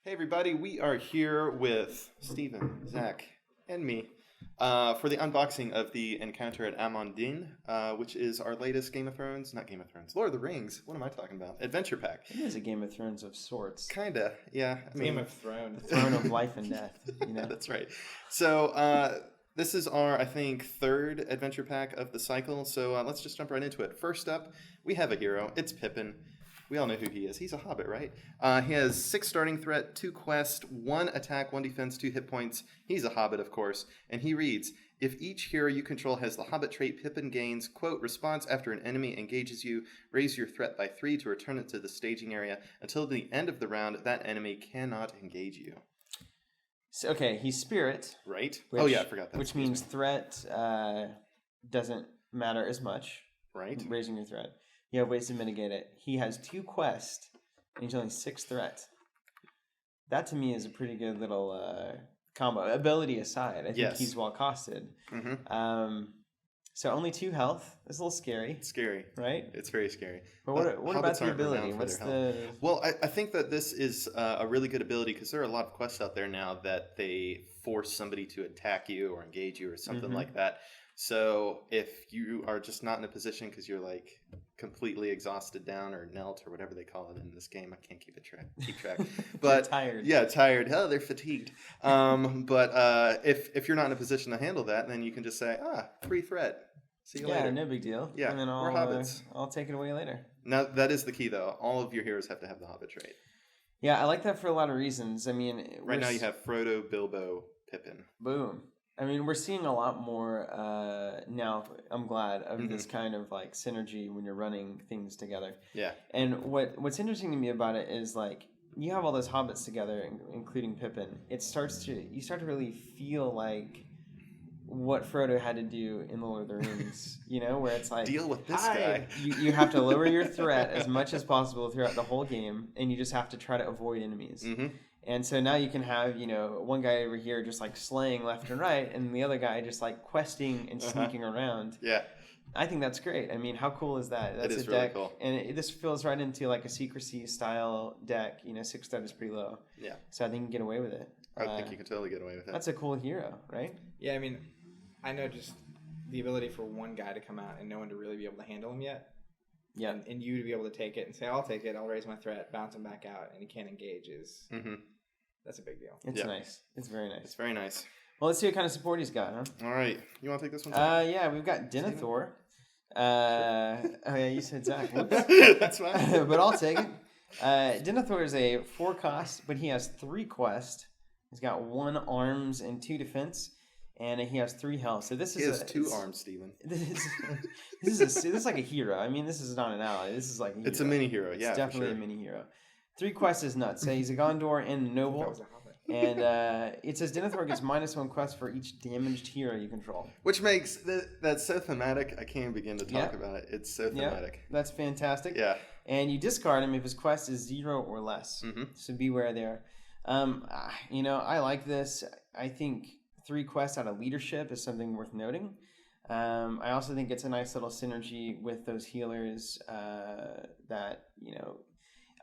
Hey everybody, we are here with Steven, Zach, and me for the unboxing of the encounter at Amon Dîn, which is our latest Lord of the Rings, what am I talking about? Adventure pack. It is a Game of Thrones of sorts. Kinda, yeah. Game of Thrones. The throne of life and death, you know? That's right. So, this is our, I think, third adventure pack of the cycle, so let's just jump right into it. First up, we have a hero. It's Pippin. We all know who he is. He's a hobbit, right? He has 6 starting threat, 2 quest, 1 attack, 1 defense, 2 hit points. He's a hobbit, of course. And he reads, if each hero you control has the hobbit trait, Pippin gains, quote, response after an enemy engages you, raise your threat by 3 to return it to the staging area. Until the end of the round, that enemy cannot engage you. So, okay, he's spirit. Right? Which, I forgot that. Which means threat doesn't matter as much. Right. Raising your threat. You have ways to mitigate it. He has 2 quests, and he's only 6 threat. That to me is a pretty good little combo. Ability aside, I think he's well costed. Mm-hmm. So only 2 health. It's a little scary. It's scary. Right? It's very scary. But what about the ability? What's the... Well, I think that this is a really good ability because there are a lot of quests out there now that they force somebody to attack you or engage you or something like that. So if you are just not in a position because you're like completely exhausted down or knelt or whatever they call it in this game, I can't keep track. But tired. Yeah, tired. Oh, they're fatigued. But if you're not in a position to handle that, then you can just say, 3 threat. See you later. Yeah, no big deal. Yeah, and then we're hobbits. I'll take it away later. Now that is the key, though. All of your heroes have to have the hobbit trait. Yeah, I like that for a lot of reasons. I mean, right now you have Frodo, Bilbo, Pippin. Boom. I mean, we're seeing a lot more now, I'm glad, of this kind of like synergy when you're running things together. Yeah. And what's interesting to me about it is like you have all those hobbits together, including Pippin. You start to really feel like what Frodo had to do in The Lord of the Rings, you know, where it's like deal with this guy. You have to lower your threat as much as possible throughout the whole game, and you just have to try to avoid enemies. Mm-hmm. And so now you can have, one guy over here just like slaying left and right, and the other guy just like questing and sneaking around. Yeah. I think that's great. I mean, how cool is that? That's it is a deck, really cool. And this fills right into like a secrecy style deck. 6 threat is pretty low. Yeah. So I think you can get away with it. I think you can totally get away with it. That's a cool hero, right? Yeah, I mean, I know just the ability for one guy to come out and no one to really be able to handle him yet. Yeah. And you to be able to take it and say, I'll take it, I'll raise my threat, bounce him back out, and he can't engage is... Mm-hmm. That's a big deal. It's nice. It's very nice. It's very nice. Well, let's see what kind of support he's got, huh? All right. You want to take this one? Yeah, we've got Denethor. Oh, yeah, you said Zach. That's fine. But I'll take it. Denethor is a 4 cost, but he has 3 quest. He's got 1 arms and 2 defense, and he has 3 health. So this is he has 2 arms, Steven. This is like a hero. I mean, this is not an ally. This is like a hero. It's a mini hero, yeah. It's definitely a mini hero. 3 quests is nuts. So he's a Gondor and a noble. And it says Denethor gets -1 quest for each damaged hero you control. Which makes that's so thematic. I can't begin to talk about it. It's so thematic. Yeah, that's fantastic. Yeah. And you discard him if his quest is 0 or less. Mm-hmm. So beware there. I like this. I think 3 quests out of leadership is something worth noting. I also think it's a nice little synergy with those healers that,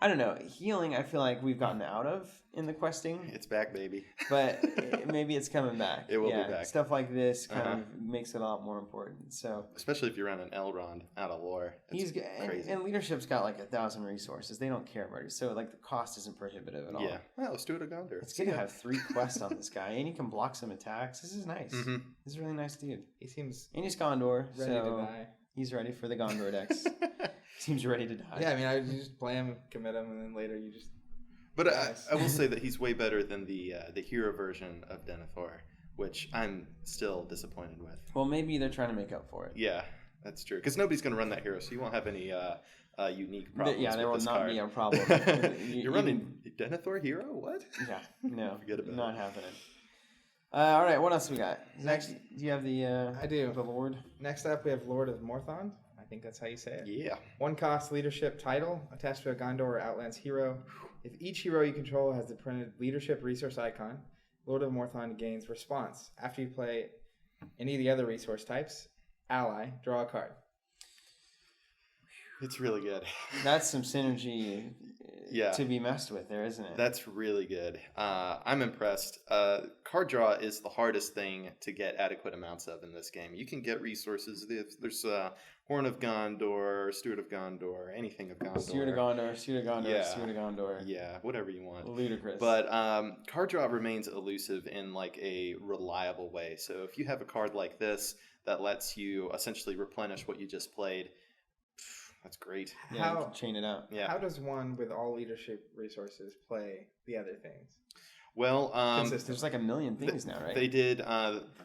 I don't know. Healing, I feel like we've gotten out of in the questing. It's back, baby. But maybe it's coming back. It will be back. Stuff like this kind of makes it a lot more important. So, especially if you run an Elrond out of lore. He's crazy. And leadership's got like 1,000 reresources. They don't care about it. So like the cost isn't prohibitive at all. Yeah. Well, let's do it at Gondor. It's good to have 3 quests on this guy, and he can block some attacks. This is nice. Mm-hmm. This is a really nice dude. He seems and he's Gondor, ready to die. He's ready for the Gondor decks. Seems ready to die. Yeah, I mean, you just play him, commit him, and then later you just... But I will say that he's way better than the hero version of Denethor, which I'm still disappointed with. Well, maybe they're trying to make up for it. Yeah, that's true. Because nobody's going to run that hero, so you won't have any unique problems with this card. Yeah, there will not be a problem. You're running Denethor hero? What? Yeah, no. Forget about not it. happening. All right, what else we got? Next, do you have the... I do. The Lord? Next up, we have Lord of Morthond. I think that's how you say it. Yeah. 1 cost leadership title attached to a Gondor or Outlands hero. If each hero you control has the printed leadership resource icon, Lord of Morthond gains response. After you play any of the other resource types, ally, draw a card. It's really good. That's some synergy to be messed with there, isn't it? That's really good. I'm impressed. Card draw is the hardest thing to get adequate amounts of in this game. You can get resources. There's Horn of Gondor, Steward of Gondor, anything of Gondor. Steward of Gondor, Steward of Gondor, Yeah. Steward of Gondor. Yeah, whatever you want. Ludicrous. But card draw remains elusive in like a reliable way. So if you have a card like this that lets you essentially replenish what you just played, that's great. Yeah, you can chain it out. How does one with all leadership resources play the other things? Well, there's like a million things now, right? They did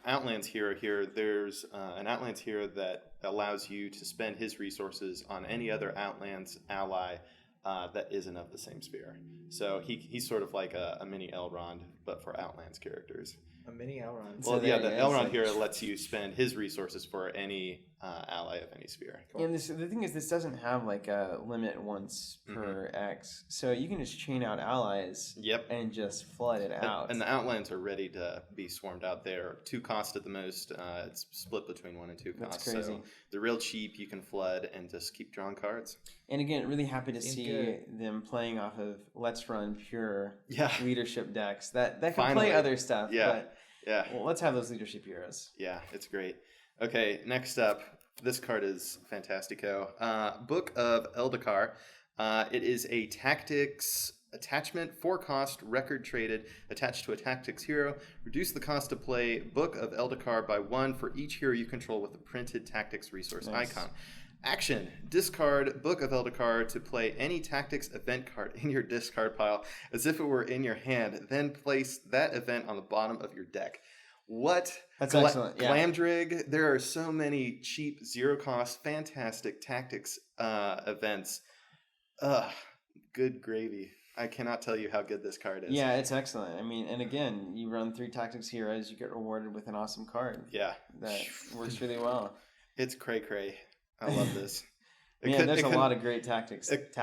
Outlands hero here. There's an Outlands hero that allows you to spend his resources on any other Outlands ally that isn't of the same sphere. So he's sort of like a mini Elrond, but for Outlands characters. A mini Elrond. Well, yeah, the Elrond hero lets you spend his resources for any ally of any sphere. Cool. And the thing is, this doesn't have like a limit once per X, so you can just chain out allies. Yep. And just flood it out. And the Outlands are ready to be swarmed out there. 2 cost at the most. It's split between 1 and 2 costs. That's crazy. So they're real cheap. You can flood and just keep drawing cards. And again, really happy to see them playing off of Let's Run pure leadership decks that can Finally. play other stuff. Yeah. But yeah. Well, let's have those leadership heroes. Yeah, it's great. Okay, next up, this card is Fantastico. Book of Eldar. It is a tactics attachment, 4 cost, record traded, attached to a tactics hero. Reduce the cost to play Book of Eldar by 1 for each hero you control with a printed tactics resource icon. Action. Discard Book of Eldar to play any tactics event card in your discard pile as if it were in your hand. Then place that event on the bottom of your deck. What? That's excellent. Yeah. Glamdrig. There are so many cheap, 0-cost, fantastic tactics events. Good gravy. I cannot tell you how good this card is. Yeah, it's excellent. I mean, and again, you run 3 tactics heroes, you get rewarded with an awesome card. Yeah. That works really well. It's cray-cray. I love this. There's a lot of great tactics. It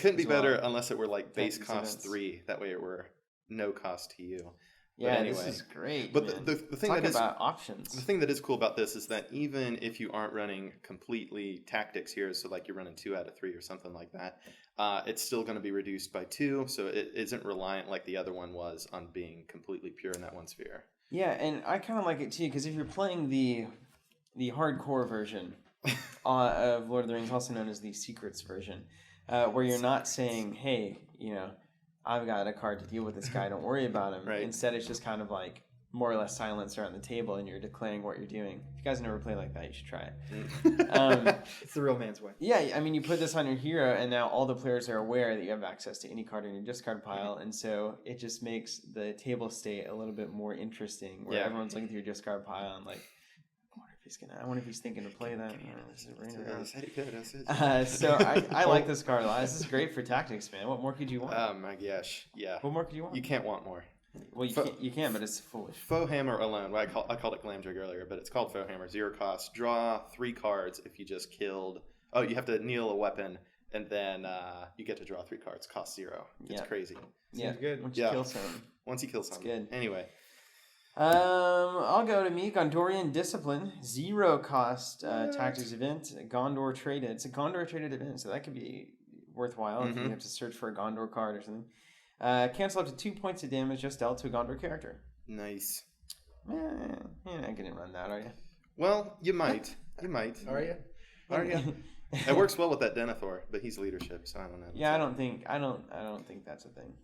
couldn't be better unless it were like base Tactics cost events. 3. That way it were no cost to you. Yeah, but anyway. this is great. But the thing Talk that is about options. The thing that is cool about this is that even if you aren't running completely tactics here, so like you're running 2 out of 3 or something like that, it's still going to be reduced by 2, so it isn't reliant like the other one was on being completely pure in that one sphere. Yeah, and I kind of like it too because if you're playing the hardcore version of Lord of the Rings, also known as the Secrets version, where you're not saying, hey, I've got a card to deal with this guy, don't worry about him. Right. Instead, it's just kind of like more or less silence around the table and you're declaring what you're doing. If you guys never play like that, you should try it. It's the real man's way. Yeah, I mean, you put this on your hero and now all the players are aware that you have access to any card in your discard pile. And so it just makes the table state a little bit more interesting where everyone's looking through your discard pile and like, I wonder if he's thinking to play that. So I like this card a lot. This is great for tactics, man. What more could you want? Oh my gosh, yeah. What more could you want? You can't want more. Well, you can, but it's foolish. Faux Hammer alone. Well, I called it Glamdrig earlier, but it's called Faux Hammer. 0 cost. Draw 3 cards if you just killed. Oh, you have to kneel a weapon, and then you get to draw 3 cards. Cost 0. It's crazy. Seems good. Once you kill someone. Once you kill someone. It's good. Anyway. I'll go to me. Dorian Discipline, 0 cost tactics event. Gondor traded. It's a Gondor traded event, so that could be worthwhile if you have to search for a Gondor card or something. Cancel up to 2 points of damage just dealt to a Gondor character. Nice. You're not gonna run that, are you? Well, you might. You might. Are you? Are you? It works well with that Denethor, but he's leadership, so I don't know. Yeah, I don't think that's a thing.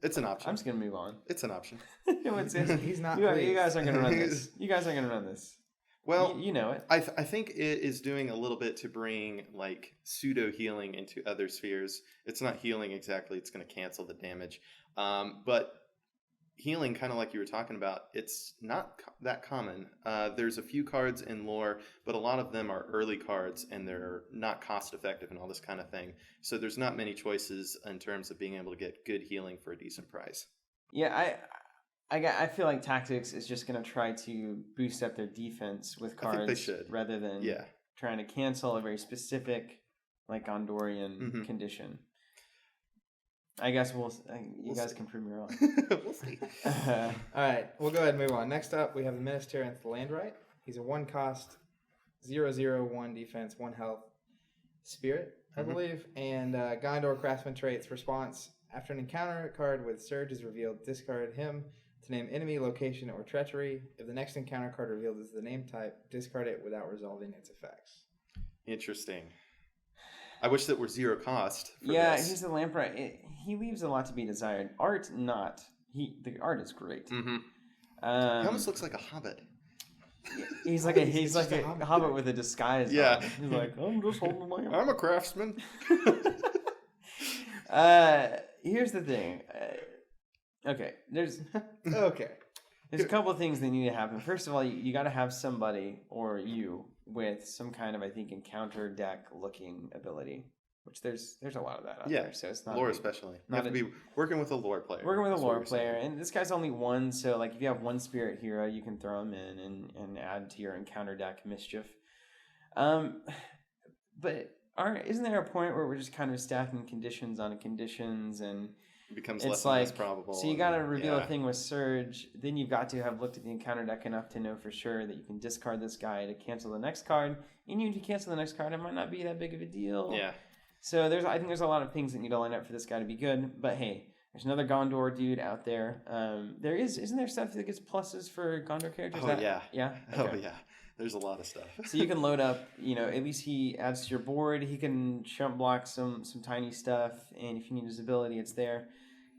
It's an option. I'm just gonna move on. It's an option. He's not. You guys aren't gonna run this. You guys aren't gonna run this. Well, you know it. I think it is doing a little bit to bring like pseudo healing into other spheres. It's not healing exactly. It's going to cancel the damage. But healing, kind of like you were talking about, it's not that common. There's a few cards in lore, but a lot of them are early cards and they're not cost effective and all this kind of thing. So there's not many choices in terms of being able to get good healing for a decent price. Yeah, I feel like Tactics is just going to try to boost up their defense with cards I think they should. rather than trying to cancel a very specific like Gondorian condition. I guess you guys can prove me wrong. We'll see. All right, we'll go ahead and move on. Next up, we have the Ministerian Landright. He's a 1 cost, 0/0/1 defense, 1 health spirit. I believe. And Gondor Craftsman traits response. After an encounter card with Surge is revealed, discard him to name enemy, location, or treachery. If the next encounter card revealed is the name type, discard it without resolving its effects. Interesting. I wish that were 0 cost. For this. He's the Lamprey. He leaves a lot to be desired. Art, not. The art is great. Mm-hmm. He almost looks like a hobbit. He's like a hobbit with a disguise. Yeah. On. He's like, I'm just holding the lamp. I'm a craftsman. Here's the thing. Okay, there's There's a couple of things that need to happen. First of all, you got to have somebody or you with some kind of, I think, encounter deck looking ability, which there's a lot of that out there. So it's not lore, especially. You have to be working with a lore player. Working with a lore player, and this guy's only one. So like, if you have one spirit hero, you can throw him in and add to your encounter deck mischief. But isn't there a point where we're just kind of stacking conditions on conditions and it becomes it's less probable. So you got to reveal a thing with Surge. Then you've got to have looked at the encounter deck enough to know for sure that you can discard this guy to cancel the next card. And even if you cancel the next card, it might not be that big of a deal. Yeah. So I think there's a lot of things that need to line up for this guy to be good. But hey, there's another Gondor dude out there. Isn't there stuff that gets pluses for Gondor characters? Oh, yeah. Yeah? Okay. Okay. Oh, yeah. There's a lot of stuff. So you can load up, at least he adds to your board. He can chump block some tiny stuff. And if you need his ability, it's there.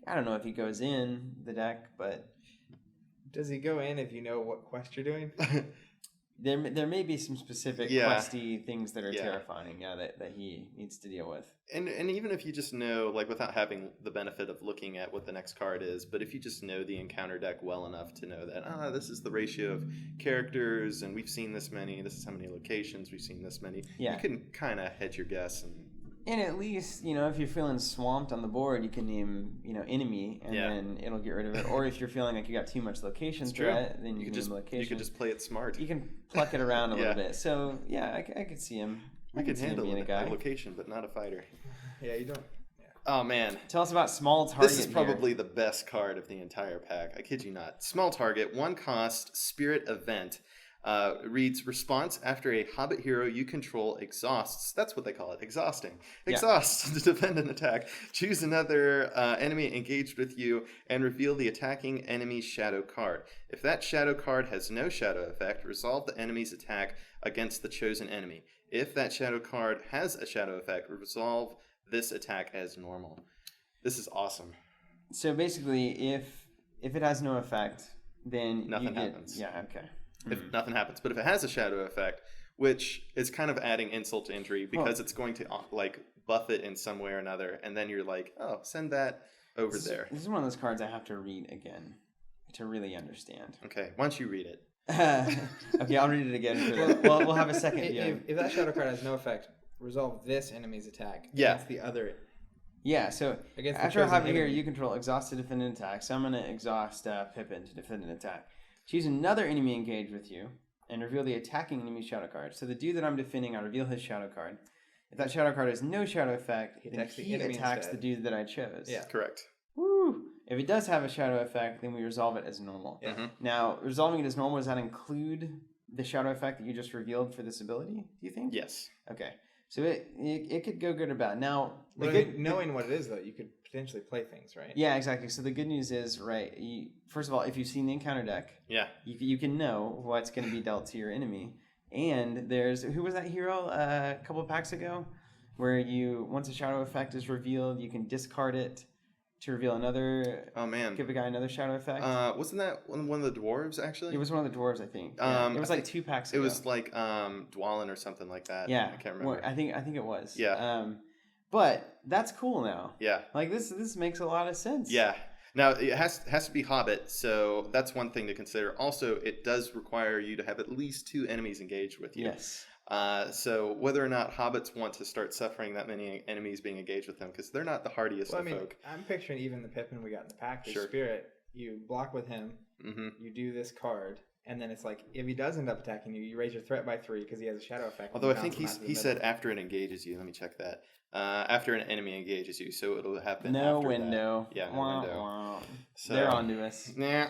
I don't know if he goes in the deck, but... Does he go in if you know what quest you're doing? There may be some specific questy things that are terrifying, that he needs to deal with. And even if you just know, like, without having the benefit of looking at what the next card is, but if you just know the encounter deck well enough to know that, this is the ratio of characters, and we've seen this many, this is how many locations, we've seen this many, you can kind of hedge your guess. And at least, if you're feeling swamped on the board, you can name, enemy, and then it'll get rid of it. Or if you're feeling like you got too much location threat, then you can name location. You could just play it smart. You can pluck it around a little bit. So, I could see him. I could handle a location, but not a fighter. Yeah, you don't. Yeah. Oh, man. Tell us about small target. This is probably the best card of the entire pack. I kid you not. Small target, 1 cost, spirit event. Reads, response after a Hobbit hero you control exhausts. That's what they call it, exhausting. Exhausts to defend an attack. Choose another enemy engaged with you and reveal the attacking enemy's shadow card. If that shadow card has no shadow effect, resolve the enemy's attack against the chosen enemy. If that shadow card has a shadow effect, resolve this attack as normal. This is awesome. So basically, if it has no effect, then nothing happens. Yeah, okay. If nothing happens. But if it has a shadow effect, which is kind of adding insult to injury because it's going to buff it in some way or another, and then you're like, send that over there. This is one of those cards I have to read again to really understand. Okay, why don't you read it? Okay, I'll read it again. We'll have a second. If that shadow card has no effect, resolve this enemy's attack against the other. Yeah, so against after a Hobbit hero you control exhaust to defend an attack, so I'm going to exhaust Pippin to defend an attack. Choose another enemy engaged with you and reveal the attacking enemy's shadow card. So the dude that I'm defending, I reveal his shadow card. If that shadow card has no shadow effect, then he attacks the dude that I chose. Yeah, correct. Woo! If it does have a shadow effect, then we resolve it as normal. Yeah. Mm-hmm. Now, resolving it as normal, does that include the shadow effect that you just revealed for this ability, do you think? Yes. Okay. So it could go good or bad. Now, knowing what it is, though, you could potentially play things, right? Yeah, exactly. So the good news is, first of all, if you've seen the encounter deck, you can know what's going to be dealt to your enemy. And who was that hero a couple of packs ago, where once a shadow effect is revealed, you can discard it to reveal another. Oh man! Give a guy another shadow effect. Wasn't that one of the dwarves actually? It was one of the dwarves, I think. It was like 2 packs ago. It was like Dwalin or something like that. Yeah, I can't remember. I think it was. Yeah. But that's cool now. Yeah. Like this makes a lot of sense. Yeah. Now it has to be Hobbit, so that's one thing to consider. Also, it does require you to have at least 2 enemies engaged with you. Yes. So whether or not hobbits want to start suffering that many enemies being engaged with them, because they're not the hardiest of folk. I'm picturing even the Pippin we got in the pack, the spirit, you block with him, you do this card, and then it's like, if he does end up attacking you, you raise your threat by 3 because he has a shadow effect. Although I think he said after it engages you. Let me check that. After an enemy engages you, so it'll happen no after window. That. Yeah, no window. So, they're onto us. Yeah.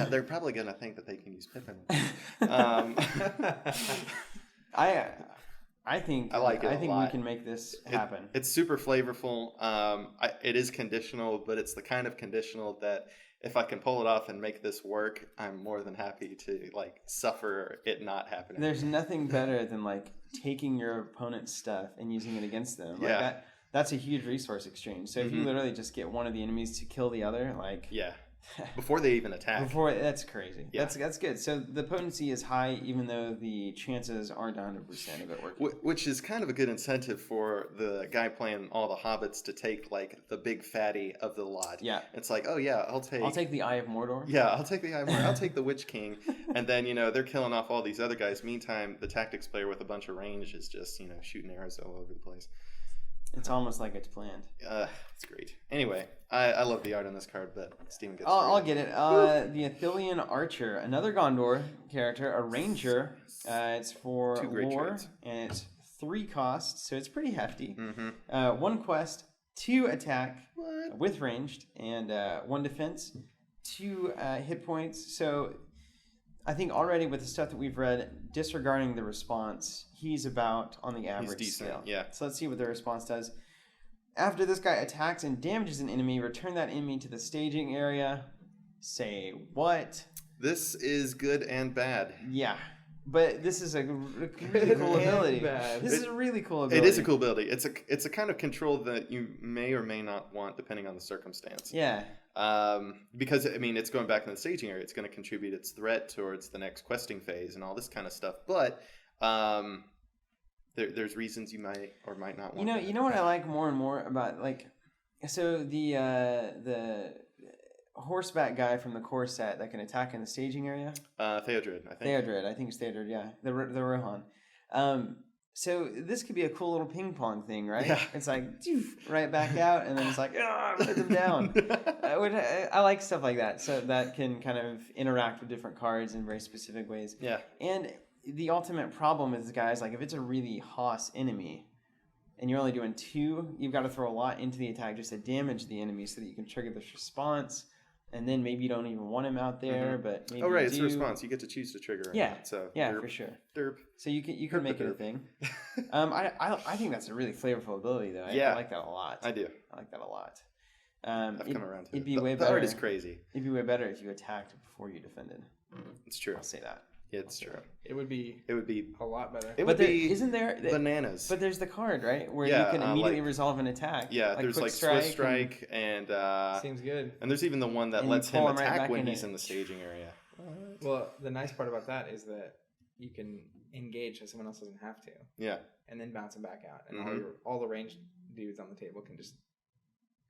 They're probably going to think that they can use Pippin. I think like it I a think lot. we can make this happen. It's super flavorful. It is conditional, but it's the kind of conditional that if I can pull it off and make this work, I'm more than happy to like suffer it not happening. There's nothing better than like taking your opponent's stuff and using it against them. Like Yeah. that's a huge resource exchange. So if you literally just get one of the enemies to kill the other, like before they even attack. That's crazy. Yeah. That's good. So the potency is high, even though the chances aren't 100% of it working. Which is kind of a good incentive for the guy playing all the hobbits to take like the big fatty of the lot. Yeah. It's like, oh yeah, I'll take the Eye of Mordor. Yeah, I'll take the Eye of Mordor. I'll take the Witch King. And then, they're killing off all these other guys. Meantime, the tactics player with a bunch of range is just, shooting arrows all over the place. It's almost like it's planned. It's great. Anyway, I love the art on this card, but Steven gets I'll get it. The Athenian Archer, another Gondor character, a ranger. It's for Two great lore, traits. and it's 3 costs, so it's pretty hefty. Mm-hmm. 1 quest, 2 attack What? with ranged, and 1 defense, 2 hit points. So I think already with the stuff that we've read, disregarding the response, he's about on the average decent, scale. yeah. So let's see what the response does. After this guy attacks and damages an enemy, return that enemy to the staging area. Say what? This is good and bad. Yeah. But this is a really cool ability. This is a really cool ability. It is a cool ability. It's a kind of control that you may or may not want depending on the circumstance. Yeah. Because it's going back in the staging area. It's going to contribute its threat towards the next questing phase and all this kind of stuff. But there's reasons you might or might not want. You know what I like more and more about so the horseback guy from the core set that can attack in the staging area. Theodred, I think. Theodred, I think it's Theodred. Yeah, the Rohan. So this could be a cool little ping pong thing, right? Yeah. It's like right back out, and then it's like put them down. I like stuff like that, so that can kind of interact with different cards in very specific ways. Yeah. And the ultimate problem is, guys, like if it's a really hoss enemy, and you're only doing 2, you've got to throw a lot into the attack just to damage the enemy, so that you can trigger this response. And then maybe you don't even want him out there, but maybe you it's a do. response. You get to choose to trigger him. Yeah, So yeah, for sure. Derp. So you can make it a thing. I think that's a really flavorful ability, though. I like that a lot. I do. I like that a lot. I've come around to it. It'd be way The better. art is crazy. It'd be way better if you attacked before you defended. It's true. I'll say that. It's true. It would be a lot better. It would be isn't there bananas. But there's the card, right, where Yeah, you can immediately resolve an attack. Yeah, there's quick like Swiss Strike and seems good. and there's even the one that And lets you him pull him right attack back when in he's it. in the staging area. Well, the nice part about that is that you can engage so someone else doesn't have to, Yeah, and then bounce them back out, and all the ranged dudes on the table can just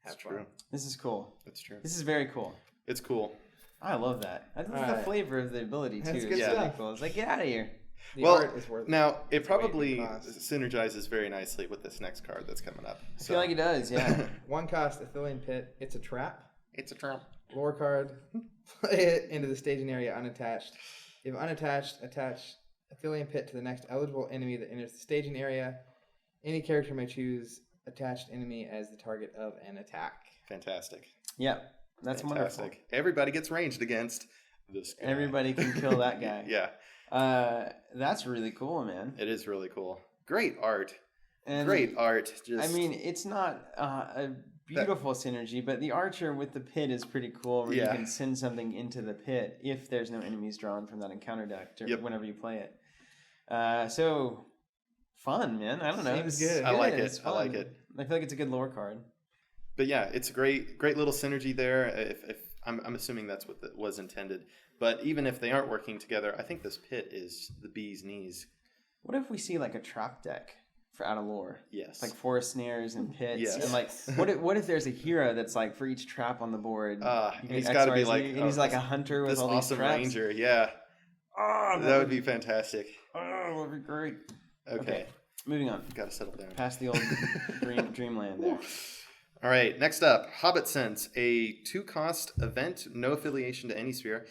have that's fun. true. This is cool. That's true. This is very cool. It's cool. I love that. I think the Alright. flavor of the ability too. That's is good really stuff. cool. It's like, get out of here. The Well, art is worth it. Now, it It's probably way cost. synergizes very nicely with this next card that's coming up. I feel like it does. Yeah. 1 cost, Athenian Pit. It's a trap. It's a trap. Lore card. Play it into the staging area unattached. If unattached, attach Athenian Pit to the next eligible enemy that enters the staging area. Any character may choose attached enemy as the target of an attack. Fantastic. Yeah. That's wonderful. Fantastic. Everybody gets ranged against this guy. Everybody can kill that guy. Yeah, That's really cool, man. it is really cool. Great art. And Great art. Just I mean, it's not a beautiful synergy, but the archer with the pit is pretty cool, where you Yeah. can send something into the pit if there's no enemies drawn from that encounter deck whenever you play it. So fun, man. I don't know. Seems It's good. I like it. It's I fun. like it. I feel like it's a good lore card. But yeah, it's a great little synergy there. If I'm assuming that's what was intended. But even if they aren't working together, I think this pit is the bee's knees. What if we see like a trap deck for out of lore? Yes. Like forest snares and pits. Yes. And like, what if there's a hero that's like for each trap on the board? and you he's get got to be XYZ, like and he's like a hunter with this all these awesome traps. ranger. Yeah, Oh, that would be fantastic. that would be great. Okay, Moving on. got to settle down. Past the old dreamland there. All right, next up, Hobbit Sense, a 2-cost event, no affiliation to any sphere.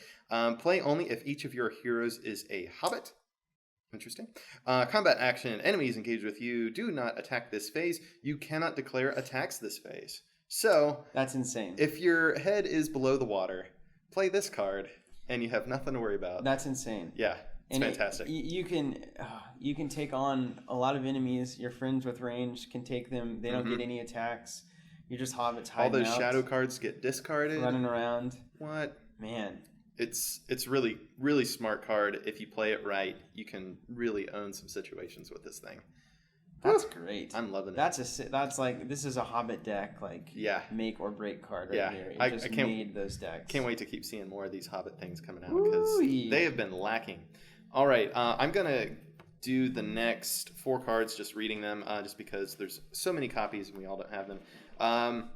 Play only if each of your heroes is a Hobbit. Interesting. Combat action. Enemies engaged with you do not attack this phase. You cannot declare attacks this phase. So, That's insane. if your head is below the water, play this card, and you have nothing to worry about. That's insane. Yeah. And fantastic. You can take on a lot of enemies. Your friends with range can take them. They don't get any attacks. You're just hobbits hiding All those out, shadow cards get discarded. running around. What? Man. It's really, really smart card. If you play it right, you can really own some situations with this thing. That's great. I'm loving it. That's like, this is a Hobbit deck, like, make or break card right here. I just can't, made those decks. Can't wait to keep seeing more of these Hobbit things coming out because they have been lacking. All right, I'm going to do the next 4 cards, just reading them, just because there's so many copies and we all don't have them.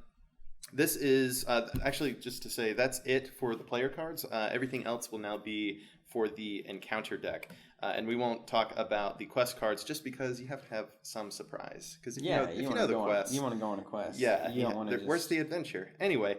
This is, actually, just to say, that's it for the player cards. Everything else will now be for the encounter deck. And we won't talk about the quest cards just because you have to have some surprise. Because if you know the quest, you want to go on a quest. Yeah, you don't want to. Where's the adventure? Anyway,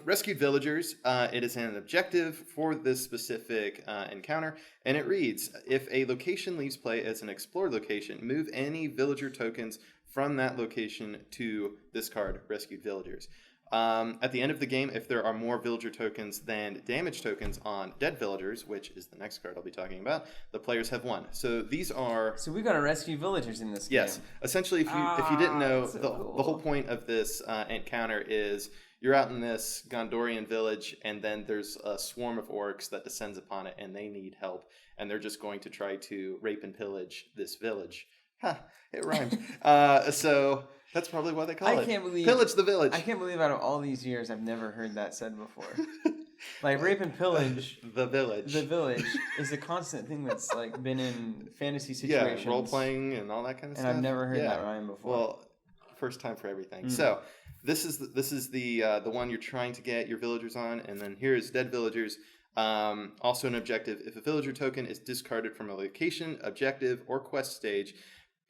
rescued villagers. It is an objective for this specific encounter, and it reads: if a location leaves play as an explored location, move any villager tokens from that location to this card, rescued villagers. At the end of the game, if there are more villager tokens than damage tokens on dead villagers, which is the next card I'll be talking about, the players have won. So these are... So we got to rescue villagers in this game. Yes. Essentially, if you didn't know, so cool. The whole point of this encounter is you're out in this Gondorian village, and then there's a swarm of orcs that descends upon it, and they need help, and they're just going to try to rape and pillage this village. Ha! It rhymed. So... That's probably why they call it. Pillage the village. I can't believe out of all these years I've never heard that said before. Like rape and pillage. The village. The village is a constant thing that's like been in fantasy situations. Yeah, role playing and all that kind of stuff. And I've never heard that rhyme before. Well, first time for everything. So this is the one you're trying to get your villagers on, and then here is dead villagers. Also an objective: if a villager token is discarded from a location, objective, or quest stage,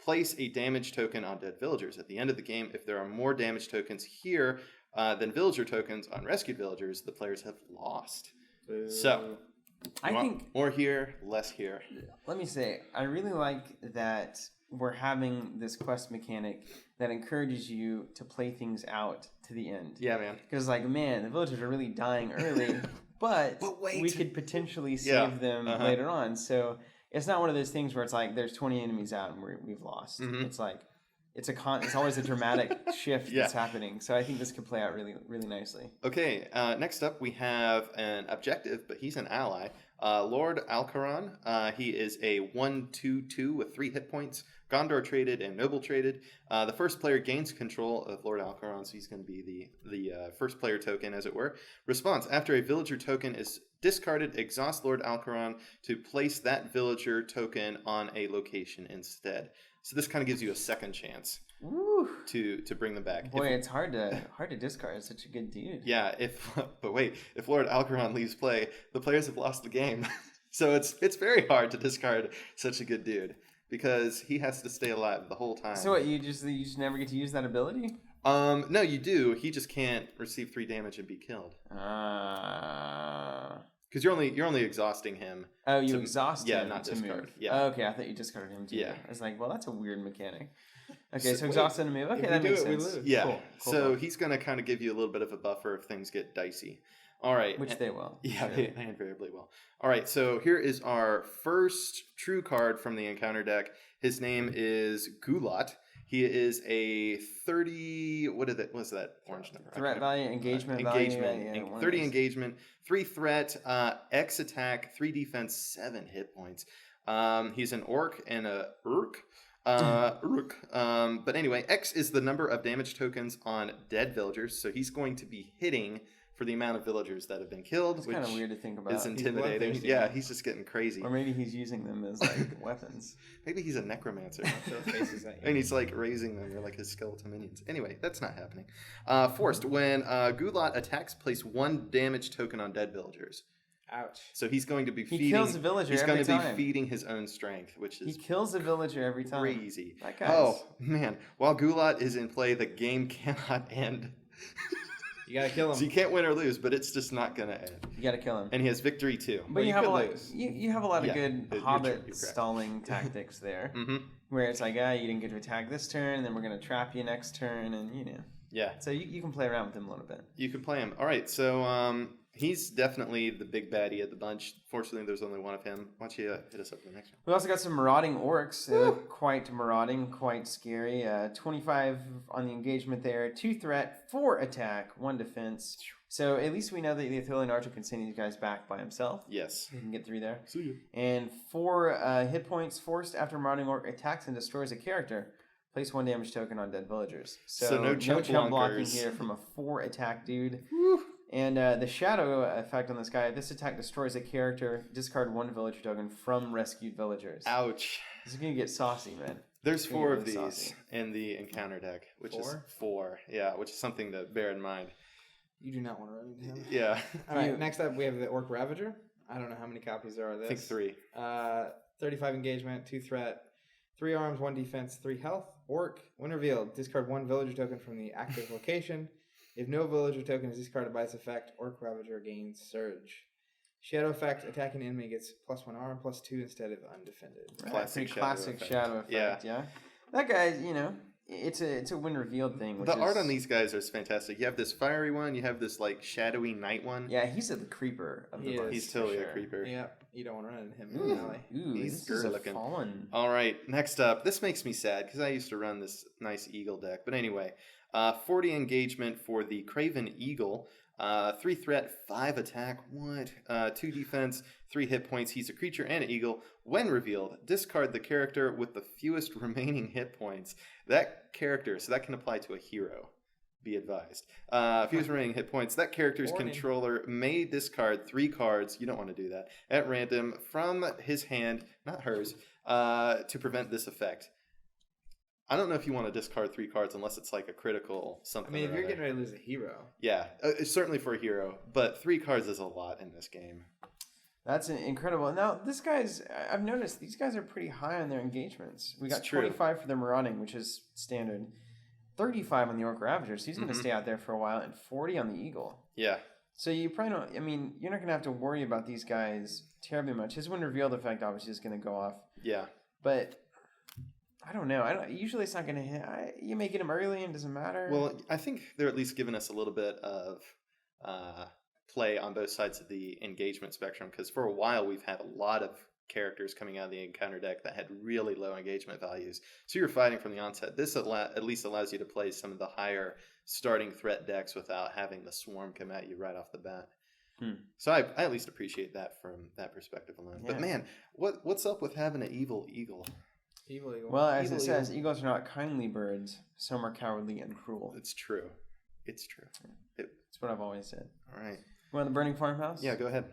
place a damage token on dead villagers. At the end of the game, if there are more damage tokens here than villager tokens on rescued villagers, the players have lost. So, I think more here, less here. Let me say, I really like that we're having this quest mechanic that encourages you to play things out to the end. Yeah, man. Because, like, man, the villagers are really dying early, but wait. We could potentially save them later on. So it's not one of those things where it's like there's 20 enemies out and we've lost. Mm-hmm. It's like it's always a dramatic shift that's happening. So I think this could play out really, really nicely. Okay, next up we have an objective, but he's an ally. Lord Alquran. He is a 1/2/2 with 3 hit points. Gondor traded and Noble traded. The first player gains control of Lord Alquran, so he's going to be the first player token, as it were. Response: after a villager token is discarded, exhaust Lord Alquran to place that villager token on a location instead. So this kind of gives you a second chance to bring them back. Boy, it's hard to discard. It's such a good dude. Yeah, but wait, if Lord Alquran leaves play, the players have lost the game. So it's very hard to discard such a good dude because he has to stay alive the whole time. So what, you just never get to use that ability? No, you do. He just can't receive 3 damage and be killed. Because you're only exhausting him. Oh, you exhaust him not to discard. move. Yeah. Okay, I thought you discarded him too. Yeah. I was like, well, that's a weird mechanic. Okay, so exhaust and move. Okay, that makes sense. We lose. Yeah. Cool. He's going to kind of give you a little bit of a buffer if things get dicey. All right. Which they will. Yeah, they invariably will. All right, so here is our first true card from the encounter deck. His name is Gulat. He is a 30. What's that orange number? Threat value, engagement value. 30 engagement, 3 threat, X attack, 3 defense, 7 hit points. He's an orc and a urk. But anyway, X is the number of damage tokens on dead villagers, so he's going to be hitting for the amount of villagers that have been killed. It's kind of weird to think about. It's intimidating. He's just getting crazy. Or maybe he's using them as like weapons. Maybe he's a necromancer. And he's like raising them. They're like his skeleton minions. Anyway, that's not happening. Forced. When Gulat attacks, place 1 damage token on dead villagers. Ouch. So he's going to be feeding. He kills a villager every time. He's going to be feeding his own strength, which is he kills a villager every time. Crazy. That guy's... Oh man! While Gulat is in play, the game cannot end. You gotta kill him. So you can't win or lose, but it's just not gonna end. You gotta kill him. And he has victory too. But you have a lot. You have a lot of good Hobbit stalling tactics there, where it's like, you didn't get to attack this turn, then we're gonna trap you next turn, and Yeah. So you can play around with him a little bit. You can play him. All right, so he's definitely the big baddie of the bunch. Fortunately, there's only one of him. Why don't you hit us up for the next one? We also got some marauding orcs. They look quite marauding, quite scary. 25 on the engagement there. 2 threat, 4 attack, 1 defense. So at least we know that the Athenian Archer can send these guys back by himself. Yes. He can get through there. See you. And 4 hit points forced after marauding orc attacks and destroys a character. Place 1 damage token on dead villagers. So no chump blocking here from a 4 attack dude. Woo. And the shadow effect on this guy, this attack destroys a character, discard 1 villager token from rescued villagers. Ouch. This is going to get saucy, man. There's 4 of these in the encounter deck, which is 4. Yeah, which is something to bear in mind. You do not want to run into him. Yeah. All right, next up we have the Orc Ravager. I don't know how many copies there are of this. I think 3. 35 engagement, 2 threat, 3 arms, 1 defense, 3 health. Orc, when revealed, discard 1 villager token from the active location. If no villager token is discarded by this effect, Orc Ravager gains Surge. Shadow effect, attacking enemy gets +1 arm, +2 instead of undefended. Classic shadow effect, yeah. That guy, it's a when revealed thing. The art on these guys is fantastic. You have this fiery one, you have this like shadowy night one. Yeah, he's a creeper of the bunch. He's totally a creeper. Yeah, you don't want to run into him in the alley. He's this is looking. Fallen. All right, next up. This makes me sad because I used to run this nice eagle deck. But anyway, 40 engagement for the Craven Eagle. 3 threat, 5 attack, 2 defense, 3 hit points. He's a creature and an eagle. When revealed, discard the character with the fewest remaining hit points. That character, so that can apply to a hero, be advised. Fewest remaining hit points. That character's controller may discard 3 cards, you don't want to do that, at random from his hand, not hers, to prevent this effect. I don't know if you want to discard 3 cards unless it's like a critical something. I mean, if you're getting ready to lose a hero. Yeah, certainly for a hero, but 3 cards is a lot in this game. That's incredible. Now, I've noticed these guys are pretty high on their engagements. We got 25 for the marauding, which is standard. 35 on the Orc Ravager, so he's going to stay out there for a while, and 40 on the Eagle. Yeah. So you probably don't, you're not going to have to worry about these guys terribly much. His when revealed effect obviously is going to go off. Yeah. But I don't know. Usually it's not going to hit. You may get him early and it doesn't matter. Well, I think they're at least giving us a little bit of play on both sides of the engagement spectrum, because for a while we've had a lot of characters coming out of the encounter deck that had really low engagement values. So you're fighting from the onset. This at least allows you to play some of the higher starting threat decks without having the swarm come at you right off the bat. So I at least appreciate that from that perspective alone. Yeah. But man, what's up with having an evil eagle? Evil eagle. Well, as it says, eagles are not kindly birds. Some are cowardly and cruel. It's true. It's true. That's what I've always said. All right. You want the Burning Farmhouse? Yeah, go ahead.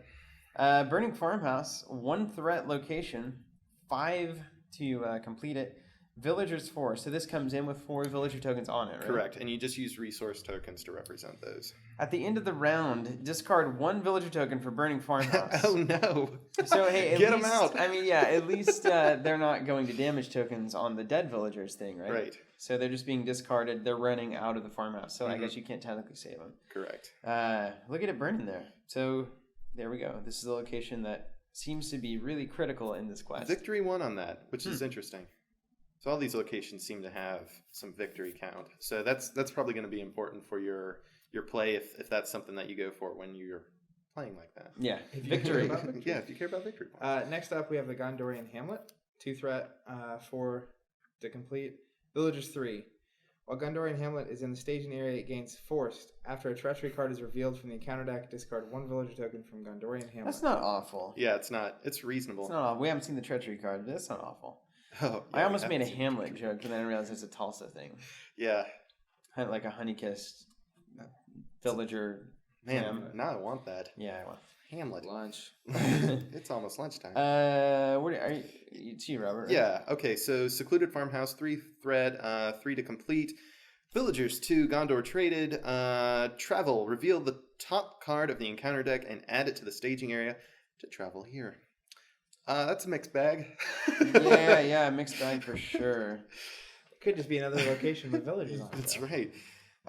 Burning Farmhouse, 1 threat location, 5 to complete it. Villagers 4. So this comes in with 4 villager tokens on it, right? Correct. And you just use resource tokens to represent those. At the end of the round, discard 1 villager token for Burning Farmhouse. Oh, no. So, hey, get them out. At least they're not going to damage tokens on the dead villagers thing, right? Right. So they're just being discarded. They're running out of the farmhouse. So I guess you can't technically save them. Correct. Look at it burning there. So there we go. This is a location that seems to be really critical in this quest. Victory 1 on that, which is interesting. So all these locations seem to have some victory count. So that's probably going to be important for your play if that's something that you go for when you're playing like that. Yeah, victory. Yeah, if you care about victory points. Next up, we have the Gondorian Hamlet. 2 threat, 4 to complete. Villagers 3. While Gondorian Hamlet is in the staging area, it gains Forced. After a treachery card is revealed from the encounter deck, discard 1 villager token from Gondorian Hamlet. That's not awful. Yeah, it's not. It's reasonable. It's not awful. We haven't seen the treachery card, but that's not awful. Oh, yeah, I almost made a Hamlet joke, but then I realized it's a Tulsa thing. Yeah. Kind of like a Honeykiss villager. Man, now I want that. Yeah, I want Hamlet. Lunch. It's almost lunchtime. What are you? It's you, Robert. Right? Yeah. Okay. So secluded farmhouse, 3 thread, 3 to complete. Villagers 2, Gondor traded. Travel. Reveal the top card of the encounter deck and add it to the staging area to travel here. That's a mixed bag. yeah, mixed bag for sure. It could just be another location with villagers on it. That's right.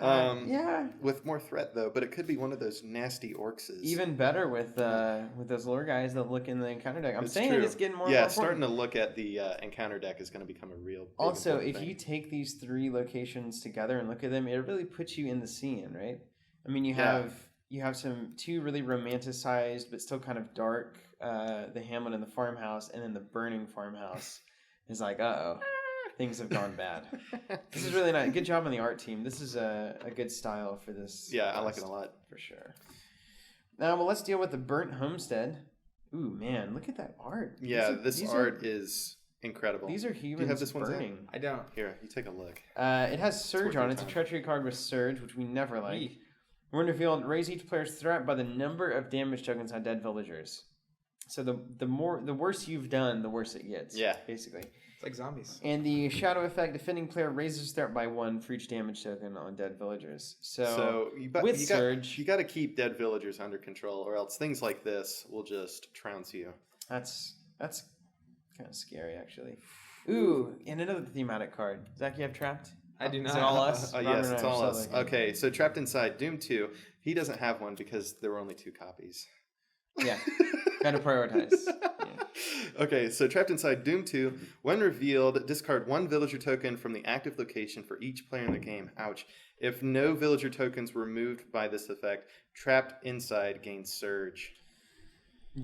Yeah. With more threat though, but it could be one of those nasty orcses. Even better with those lure guys that look in the encounter deck. I'm saying true. it's getting more. Yeah, and more starting important. to look at the encounter deck is going to become a real. Big Also, if thing. you take these 3 locations together and look at them, it really puts you in the scene, right? I mean, you have 2 really romanticized but still kind of dark, the Hamlet and the Farmhouse, and then the burning Farmhouse is like, uh-oh, things have gone bad. This is really nice. Good job on the art team. This is a good style for this. Yeah, I like it a lot. For sure. Now, well, let's deal with the Burnt Homestead. Ooh, man, look at that art. Yeah, this art is incredible. These are humans have this one, burning. I don't. Here, you take a look. It has Surge on it. It's a treachery card with Surge, which we never like. When revealed, raise each player's threat by the number of damage tokens on dead villagers. So the worse you've done, the worse it gets. Yeah. Basically. It's like zombies. And the shadow effect, defending player raises threat by 1 for each damage token on dead villagers. So you got to keep dead villagers under control, or else things like this will just trounce you. That's kind of scary, actually. Ooh, and another thematic card. Zach, you have Trapped? I do not. Is it all us? Yes, it's all us. Okay, so Trapped Inside, Doom 2. He doesn't have one because there were only 2 copies. Yeah, got to prioritize. Yeah. Okay, so Trapped Inside, Doom 2. When revealed, discard 1 villager token from the active location for each player in the game. Ouch. If no villager tokens were removed by this effect, Trapped Inside gains Surge.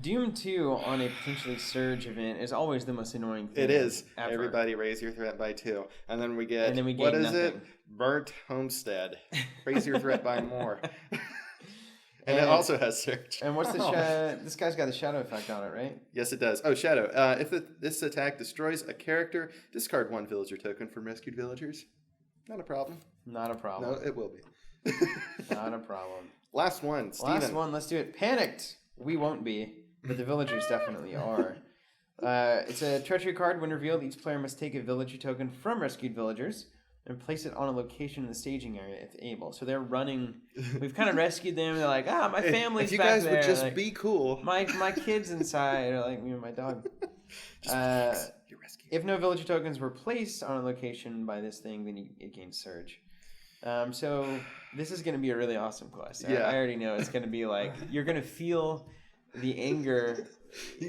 Doom 2 on a potentially Surge event is always the most annoying thing. It is. Ever. Everybody raise your threat by 2. And then we get, gain what is nothing. it? Burnt Homestead. Raise your threat by more. And it also has Surge. And what's the this guy's got the shadow effect on it, right? Yes, it does. Oh, Shadow. If this attack destroys a character, discard 1 villager token from rescued villagers. Not a problem. Not a problem. No, it will be. Not a problem. Last one, Steven. Last one, let's do it. Panicked. We won't be, but the villagers definitely are. It's a treachery card. When revealed, each player must take a villager token from rescued villagers and place it on a location in the staging area if able. So they're running. We've kind of rescued them. They're like, my family's back there. If you guys would just like, be cool. My kid's inside, or like me and my dog. You're rescued. If no villager tokens were placed on a location by this thing, then it gains Surge. So this is going to be a really awesome quest. Yeah. I already know it's going to be like, you're going to feel the anger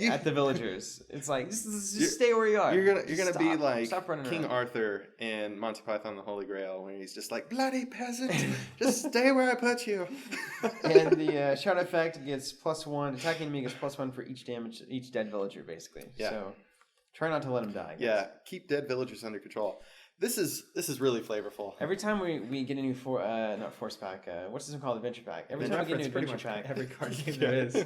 at the villagers. It's like, just stay where you are. You're gonna be like King around. Arthur in Monty Python and the Holy Grail, where he's just like, bloody peasant, just stay where I put you. And the shadow effect gets +1. Attacking enemy gets +1 for each dead villager, basically. Yeah. So try not to let them die. Guys. Yeah, keep dead villagers under control. This is really flavorful. Every time we get a new not force pack, what's this one called? Adventure pack. Every time we get a new adventure pack, every card game there is.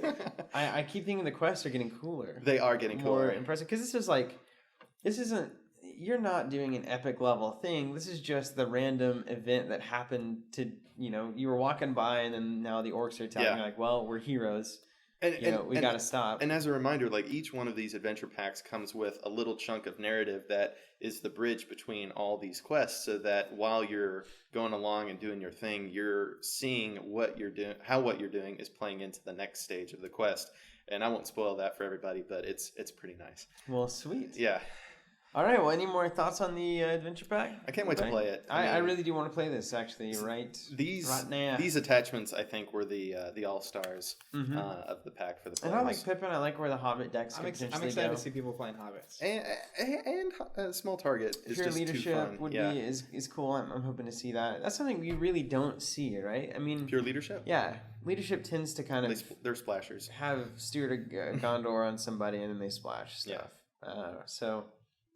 I keep thinking the quests are getting cooler. They are getting more cooler. impressive, because this isn't. You're not doing an epic level thing. This is just the random event that happened to you were walking by, and then now the orcs are attacking. Yeah. You're like, well, we're heroes. We got to stop. And as a reminder, like each one of these adventure packs comes with a little chunk of narrative that is the bridge between all these quests, so that while you're going along and doing your thing, you're seeing what you're doing, how what you're doing is playing into the next stage of the quest. And I won't spoil that for everybody, but it's pretty nice. Well, sweet. Yeah. All right. Well, any more thoughts on the adventure pack? I can't wait to play it. I really do want to play this, actually. Right now. These attachments, I think, were the all stars of the pack for the players. And I like Pippin. I like where the Hobbit decks I'm could excited potentially go. to see people playing Hobbits. And Small Target is Pure just leadership too fun. would be is cool. I'm hoping to see that. That's something we really don't see, right? I mean, Pure leadership. Yeah, leadership tends to kind of They're splashers. have Steward of Gondor on somebody and then they splash stuff. So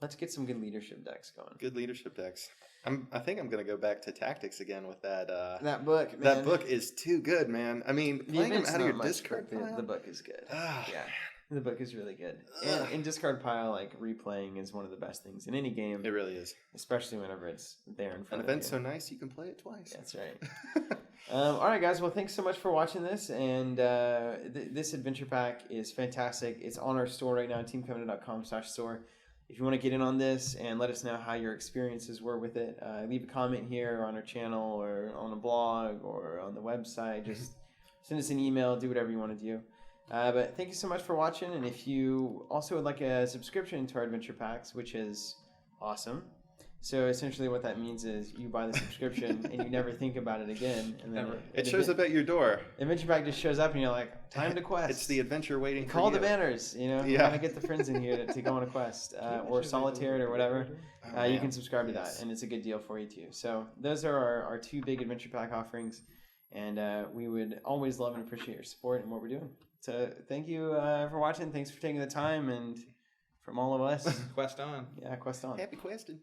let's get some good leadership decks going. Good leadership decks. I think I'm gonna go back to tactics again with that. That book, man. That book is too good, man. I mean, playing them out of your discard pile. The book is good. Ah. Yeah, the book is really good. And in discard pile, like replaying is one of the best things in any game. It really is, especially whenever it's there in front of you. An event's event's so nice you can play it twice. That's right. All right, guys. Well, thanks so much for watching this. And this adventure pack is fantastic. It's on our store right now, teamcovenant.com/store. If you want to get in on this and let us know how your experiences were with it, leave a comment here on our channel or on a blog or on the website. Just send us an email. Do whatever you want to do. But thank you so much for watching. And if you also would like a subscription to our adventure packs, which is awesome, So essentially what that means is you buy the subscription and you never think about it again. And then it shows up at your door. Adventure Pack just shows up and you're like, time to quest. It's the adventure waiting Call for the you. banners, you know? You gotta get the friends in here to go on a quest. Or Solitaire or whatever. You can subscribe to that, and it's a good deal for you too. So those are our 2 big Adventure Pack offerings, and we would always love and appreciate your support and what we're doing. So thank you for watching. Thanks for taking the time, and from all of us, Quest on. Yeah, quest on. Happy questing.